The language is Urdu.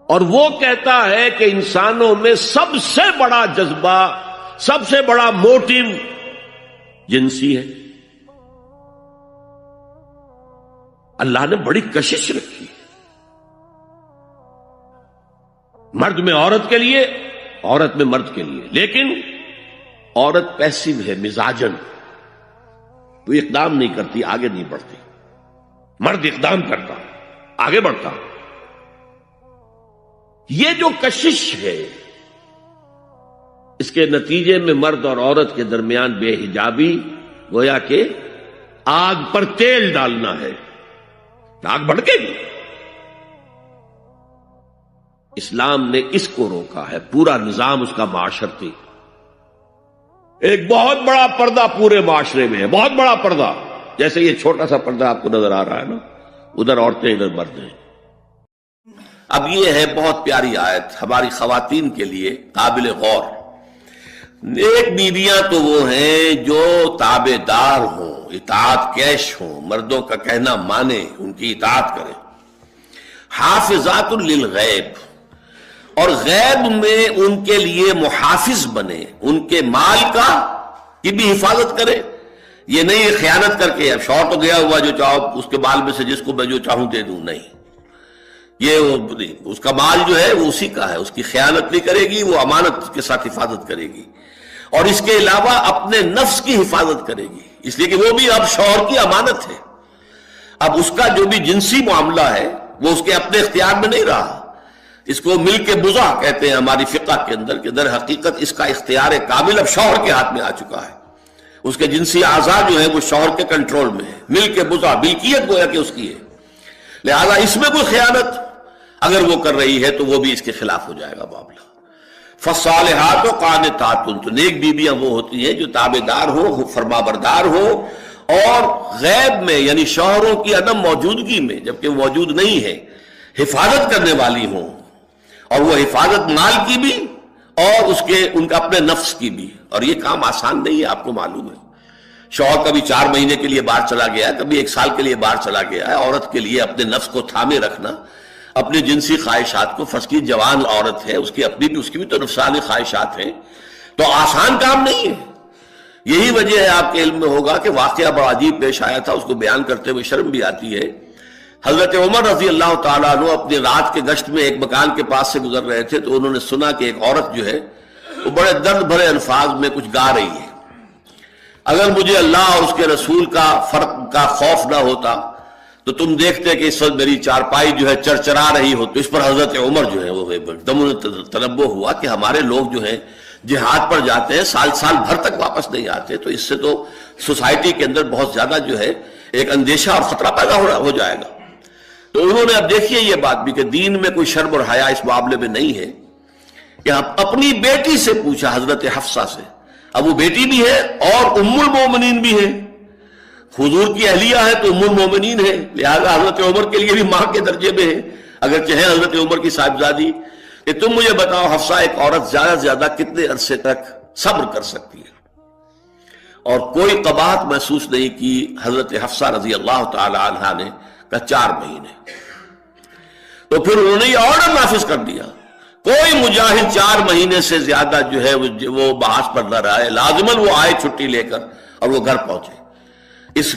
اور وہ کہتا ہے کہ انسانوں میں سب سے بڑا جذبہ، سب سے بڑا موٹیو جنسی ہے۔ اللہ نے بڑی کشش رکھی، مرد میں عورت کے لیے، عورت میں مرد کے لیے، لیکن عورت پیسو ہے مزاجن، وہ اقدام نہیں کرتی، آگے نہیں بڑھتی، مرد اقدام کرتا، آگے بڑھتا۔ یہ جو کشش ہے، اس کے نتیجے میں مرد اور عورت کے درمیان بے حجابی گویا کہ آگ پر تیل ڈالنا ہے، آگ بھڑکے گی۔ اسلام نے اس کو روکا ہے، پورا نظام اس کا معاشرتی، ایک بہت بڑا پردہ پورے معاشرے میں ہے، بہت بڑا پردہ، جیسے یہ چھوٹا سا پردہ آپ کو نظر آ رہا ہے نا، ادھر عورتیں ادھر مرد ہیں۔ اب یہ ہے بہت پیاری آیت ہماری خواتین کے لیے قابل غور۔ نیک بیویاں تو وہ ہیں جو تابع دار ہوں، اطاعت کیش ہوں، مردوں کا کہنا مانے، ان کی اطاعت کریں۔ حافظات للغیب، اور غیب میں ان کے لیے محافظ بنے، ان کے مال کا کی بھی حفاظت کرے۔ یہ نہیں خیانت کر کے اب شوہر تو گیا ہوا جو چاہو اس کے مال میں سے جس کو میں جو چاہوں دے دوں، نہیں، یہ اس کا مال جو ہے وہ اسی کا ہے، اس کی خیانت نہیں کرے گی، وہ امانت کے ساتھ حفاظت کرے گی، اور اس کے علاوہ اپنے نفس کی حفاظت کرے گی، اس لیے کہ وہ بھی اب شوہر کی امانت ہے۔ اب اس کا جو بھی جنسی معاملہ ہے وہ اس کے اپنے اختیار میں نہیں رہا، اس کو مل کے بزا کہتے ہیں ہماری فقہ کے اندر، کہ در حقیقت اس کا اختیار کامل اب شوہر کے ہاتھ میں آ چکا ہے، اس کے جنسی اعضاء جو ہے وہ شوہر کے کنٹرول میں ہے، مل کے بزا، ملکیت گویا کہ اس کی ہے، لہذا اس میں کوئی خیانت اگر وہ کر رہی ہے تو وہ بھی اس کے خلاف ہو جائے گا معاملہ۔ فالصالحات قانتات، تو نیک بیویاں وہ ہوتی ہیں جو تابع دار ہو، فرما بردار ہو، اور غیب میں یعنی شوہروں کی عدم موجودگی میں جبکہ موجود نہیں ہے حفاظت کرنے والی ہوں، اور وہ حفاظت مال کی بھی اور ان کا اپنے نفس کی بھی، اور یہ کام آسان نہیں ہے، آپ کو معلوم ہے۔ شوہر کبھی 4 مہینے کے لیے باہر چلا گیا ہے، کبھی 1 سال کے لیے باہر چلا گیا ہے، عورت کے لیے اپنے نفس کو تھامے رکھنا، اپنی جنسی خواہشات کو، فرض کی جوان عورت ہے، اس کی بھی تو نفسانی خواہشات ہیں، تو آسان کام نہیں ہے۔ یہی وجہ ہے، آپ کے علم میں ہوگا کہ واقعہ بڑا عجیب پیش آیا تھا، اس کو بیان کرتے ہوئے شرم بھی آتی ہے۔ حضرت عمر رضی اللہ تعالیٰ عنہ اپنی رات کے گشت میں ایک مکان کے پاس سے گزر رہے تھے، تو انہوں نے سنا کہ ایک عورت جو ہے وہ بڑے درد بھرے الفاظ میں کچھ گا رہی ہے۔ اگر مجھے اللہ اور اس کے رسول کا فرق کا خوف نہ ہوتا تو تم دیکھتے کہ اس وقت میری چارپائی جو ہے چرچرا رہی ہو۔ تو اس پر حضرت عمر جو ہے وہ ایک دم تنبہ ہوا کہ ہمارے لوگ جو ہیں جہاد پر جاتے ہیں، سال بھر تک واپس نہیں آتے، تو اس سے تو سوسائٹی کے اندر بہت زیادہ جو ہے ایک اندیشہ اور خطرہ پیدا ہو جائے گا۔ تو انہوں نے اب دیکھیے یہ بات بھی کہ دین میں کوئی شرم اور حیا اس معاملے میں نہیں ہے، کہ اپنی بیٹی سے پوچھا، حضرت حفصہ سے، اب وہ بیٹی بھی ہے اور ام المومنین بھی ہے، حضور کی اہلیہ ہے تو ام المومنین ہے، لہذا حضرت عمر کے لیے بھی ماں کے درجے میں ہے، اگرچہ ہے حضرت عمر کی صاحبزادی، کہ تم مجھے بتاؤ حفصہ ایک عورت زیادہ سے زیادہ کتنے عرصے تک صبر کر سکتی ہے؟ اور کوئی قباحت محسوس نہیں کی حضرت حفصہ رضی اللہ تعالی عنہا نے، کہ 4 مہینے۔ تو پھر انہوں نے یہ آرڈر نافذ کر دیا، کوئی مجاہد 4 مہینے سے زیادہ جو ہے وہ بحث پر نہ رہے، لازماً وہ آئے چھٹی لے کر اور وہ گھر پہنچے۔ اس